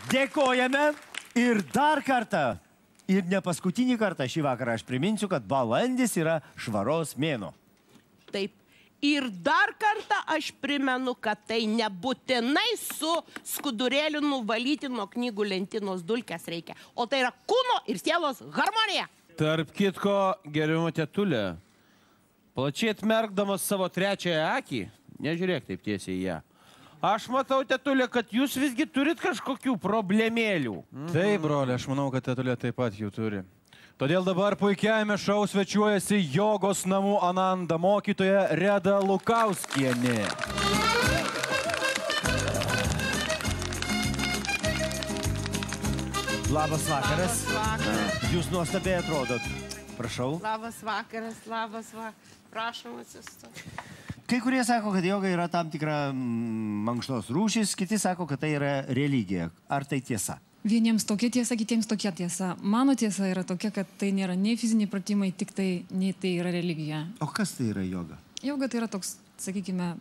Dėkojame ir dar kartą, ir ne paskutinį kartą šį vakarą aš priminsiu, kad balandis yra švaros mėnuo. Taip. Ir dar kartą aš primenu, kad tai nebūtinai su skudurėliu nuvalyti nuo knygų lentynos dulkes reikia. O tai yra kūno ir sielos harmonija. Tarp kitko, gerbiama tetulė, plačiai atmerkdamas savo trečiąją akį, nežiūrėk taip tiesiai į ją. Aš matau, tetulė, kad jūs visgi turit kažkokių problemėlių. Taip, broli, aš manau, kad tetulė taip pat jų turi. Todėl dabar puikiajame šou svečiuojasi jogos namų Ananda mokytoja Reda Lukauskienė. Labas vakaras. Jūs nuostabiai atrodot. Prašau. Labas vakaras, labas vakaras. Prašom atsistoti. Kai kurie sako, kad joga yra tam tikra mankštos rūšis, kiti sako, kad tai yra religija. Ar tai tiesa? Vieniems tokia tiesa, kitiems tokia tiesa. Mano tiesa yra tokia, kad tai nėra nei fiziniai pratimai, tik tai, nei tai yra religija. O kas tai yra joga? Joga tai yra toks, sakykime,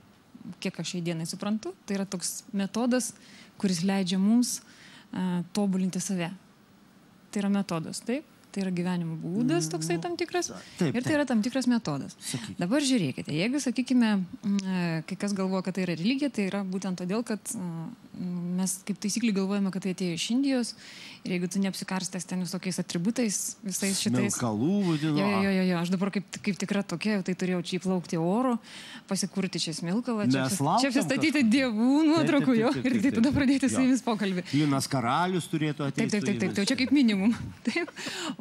kiek aš šiai dienai suprantu, tai yra toks metodas, kuris leidžia mums tobulinti save. Tai yra metodas, taip? Tai yra gyvenimo būdas toksai tam tikras. Taip, ir tai yra tam tikras metodas. Sakykime. Dabar žiūrėkite, jeigu, sakykime, kai kas galvoja, kad tai yra religija, tai yra būtent todėl, kad mes kaip taisyklį galvojame, kad tai atėjo iš Indijos ir jeigu tu neapsikarstęs ten visokiais atributais, visais šitais... Smilkalų vadinu. Jo, aš dabar kaip tikra tokia, tai turėjau čia įplaukti oro, pasikurti čia smilkalą, čia apsistatyti dievų nuotraukų jo ir tai tada pradėti su jumis pokalbį. Linas Karalius turėtų ateiti. Taip, čia kaip minimum. Taip.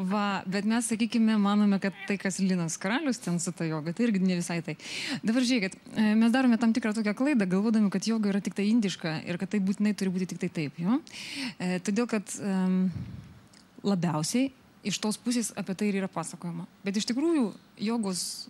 Va, bet mes, sakykime, manome, kad tai, kas Linas Karalius ten su ta joga, tai irgi ne visai tai. Dabar žiūrėkit, mes darome tam tikrą tokią klaidą, galvodami, kad joga yra tik tai indiška ir kad tai būtinai turi būti tik tai taip, jo? Todėl, kad labiausiai iš tos pusės apie tai ir yra pasakojama. Bet iš tikrųjų, jogos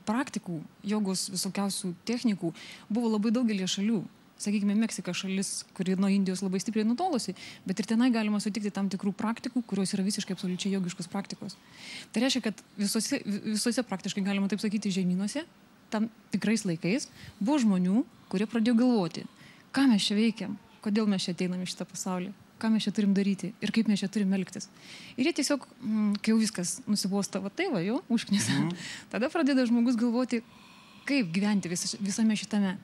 praktikų, jogos visokiausių technikų buvo labai daugelį šalių. Sakykime, Meksika šalis, kuri nuo Indijos labai stipriai nutolusi, bet ir tenai galima sutikti tam tikrų praktikų, kurios yra visiškai absoliučiai jogiškos praktikos. Tai reiškia, kad visose praktiškai, galima taip sakyti, žemynuose, tam tikrais laikais, buvo žmonių, kurie pradėjo galvoti, ką mes čia veikiam, kodėl mes čia ateinam į šitą pasaulį, ką mes čia turim daryti ir kaip mes čia turim elgtis. Ir jie tiesiog, kai jau viskas nusibosta, va tai va, jau, užknisa, tada pradeda žmogus galvoti, kaip gyventi visame šitame.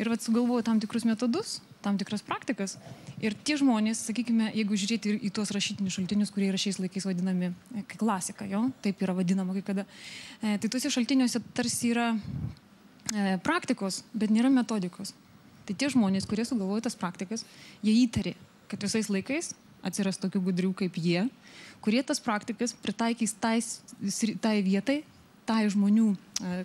Ir vat sugalvojo tam tikrus metodus, tam tikras praktikas. Ir tie žmonės, sakykime, jeigu žiūrėti į tuos rašytinius šaltinius, kurie yra šiais laikais vadinami klasika, jo, taip yra vadinama kai kada, tai tuose šaltiniuose tarsi yra praktikos, bet nėra metodikos. Tai tie žmonės, kurie sugalvojo tas praktikas, jie įtarė, kad visais laikais atsiras tokių gudrių kaip jie, kurie tas praktikas pritaikys tai vietai, tai žmonių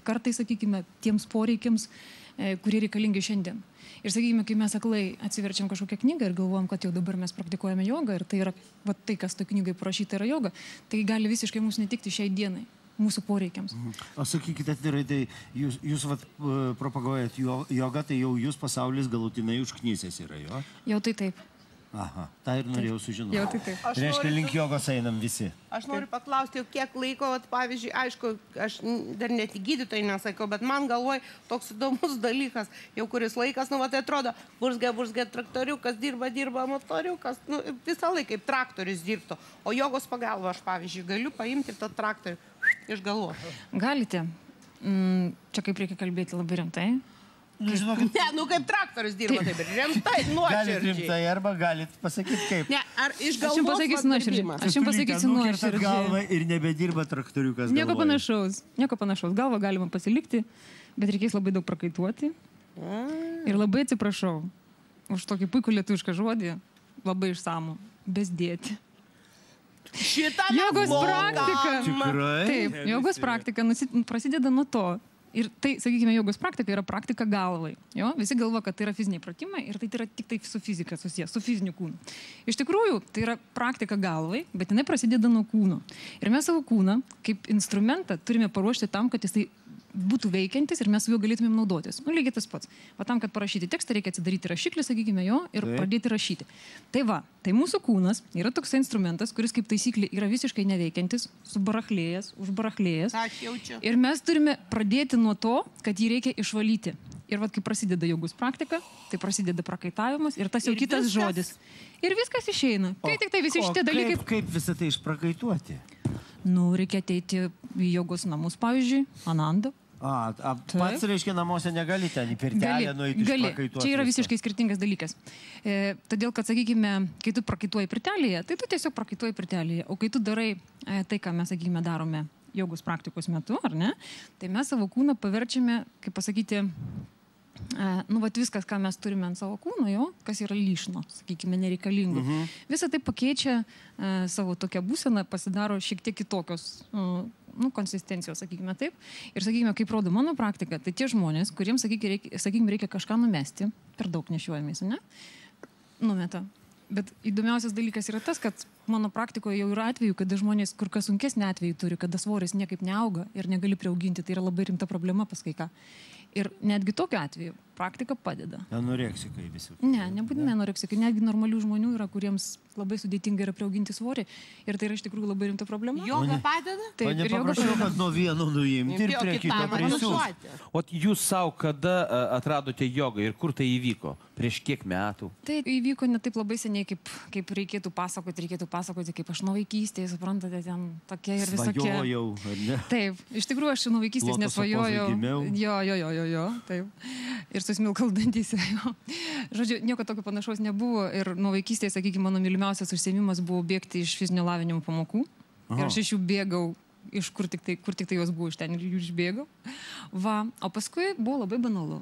kartai, sakykime, tiems poreikiams, kurie reikalingi šiandien. Ir sakykime, kai mes aklai atsiverčiam kažkokią knygą ir galvojam, kad jau dabar mes praktikuojame jogą ir tai yra, va, tai, kas toj knygai parašyta yra joga, tai gali visiškai mums netikti šiai dienai, mūsų poreikiams. O sakykite, tai jūs vat, propaguojat jogą, tai jau jūs pasaulis galutinai užknysęs yra, jo? Jau tai taip. Aha, tą ir norėjau sužinoti. Jau tai taip. Reiškia, link jogos einam visi. Aš noriu paklausti, kiek laiko, pavyzdžiui, aišku, aš dar net gydytojai nesakau, bet man galvoj toks įdomus dalykas, jau kuris laikas, nu, tai atrodo, burzgia traktoriukas, dirba motoriukas, nu, visą laiką kaip traktorius dirbtų. O jogos pagalba aš, pavyzdžiui, galiu paimti tą traktorių iš galvos. Galite. Čia kaip reikia kalbėti labai rimtai. Ne, nu kaip traktorius dirba, taip ir rimtai, nuoširdžiai. Galit rimtai arba galit pasakyti kaip. Ne, ar iš galvos padirbimas. Aš jums pasakysiu nuoširdžiai. Galva ir nebedirba traktoriukas galvoje. Nieko panašaus. Galvą galima pasilikti, bet reikės labai daug prakaituoti. Ir labai atsiprašau už tokį puikų lietuvišką žodį, labai išsamų, bezdėti. Šitą jogos praktika. Tikrai? Taip, jogos praktika prasideda nuo to. Ir tai, sakykime, jogos praktika yra praktika galvai. Jo? Visi galvo, kad tai yra fiziniai pratimai ir tai yra tik tai su fizika susijęs, su fiziniu kūnu. Iš tikrųjų, tai yra praktika galvai, bet jinai prasideda nuo kūno. Ir mes savo kūną kaip instrumentą turime paruošti tam, kad jisai būtų veikiantis ir mes su juo galėtumėm naudotis. Nu, lygiai tas pats. Va tam, kad parašyti tekstą, reikia atsidaryti rašiklį, sakykime, jo, ir pradėti rašyti. Tai va, tai mūsų kūnas yra toks instrumentas, kuris kaip taisyklė yra visiškai neveikiantis, subarachlėjęs, užbarachlėjęs. Aš jaučiu. Ir mes turime pradėti nuo to, kad jį reikia išvalyti. Ir vat, kai prasideda jogos praktika, tai prasideda prakaitavimas ir tas jau Ir kitas viskas? žodis. Ir viskas išeina. Kai tik tai visi šitie dalykai... Kaip visą tai išprakaituoti? Nu, reikia ateiti į jogos namus, pavyzdžiui, Ananda. Pats reiškia namuose negali ten į pirtelę nueiti išprakaituoti. Čia yra visiškai skirtingas dalykas. Todėl, kad, sakykime, kai tu prakaituoji pirtelėje, tai tu tiesiog prakaituoji pirtelėje. O kai tu darai tai, ką mes, sakykime, darome jogos praktikos metu, ar ne, tai mes savo kūną paverčiame, kaip pasakyti, nu, vat viskas, ką mes turime ant savo kūno, jo, kas yra lyšno, sakykime, nereikalingų. Visą tai pakeičia savo tokią būseną, pasidaro šiek tiek kitokios konsistencijos, sakykime taip. Ir, sakykime, kaip rodo mano praktika, tai tie žmonės, kuriems, sakykime, reikia kažką numesti, per daug nešiuojamės, ne? Numeta. Bet įdomiausias dalykas yra tas, kad mano praktikoje jau yra atveju, kada žmonės kur kas sunkesnį atveju turi, kada svoris niekaip neauga ir negali priauginti. Tai yra labai rimta problema pas kai ką. Ir netgi tokiu atveju praktika padeda. Anoreksikai visi. Ne, nebūtinai anoreksikai. Netgi normalių žmonių yra, kuriems labai sudėtinga yra priauginti svorį. Ir tai yra iš tikrųjų labai rimta problema. Joga padeda? Taip, O ir joga nepaprašiau, padeda. kad nuo vieno nuimti ir prie kito prisiūsti. O jūs savo kada atradote jogą ir kur tai įvyko? Prieš kiek metų? Tai įvyko ne taip labai seniai, kaip reikėtų pasakoti, kaip aš nuo vaikystės, suprantate, ten tokie ir visokie. Svajojau, ar ne? Taip, iš tikrųjų aš nuo vaikystės Lotoso nesvajojau. pozoj gimiau. Jo, taip. Ir susmilkaldantyse, jo. Žodžiu, nieko tokio panašaus nebuvo ir nuo vaikystės, sakykime, mano mylimiausias užsiėmimas buvo bėgti iš fizinio lavinimo pamokų. Ir aš iš jų bėgau, iš kur tik tai jos buvo, iš ten ir jų išbėgau. Va, o paskui buvo labai banalu.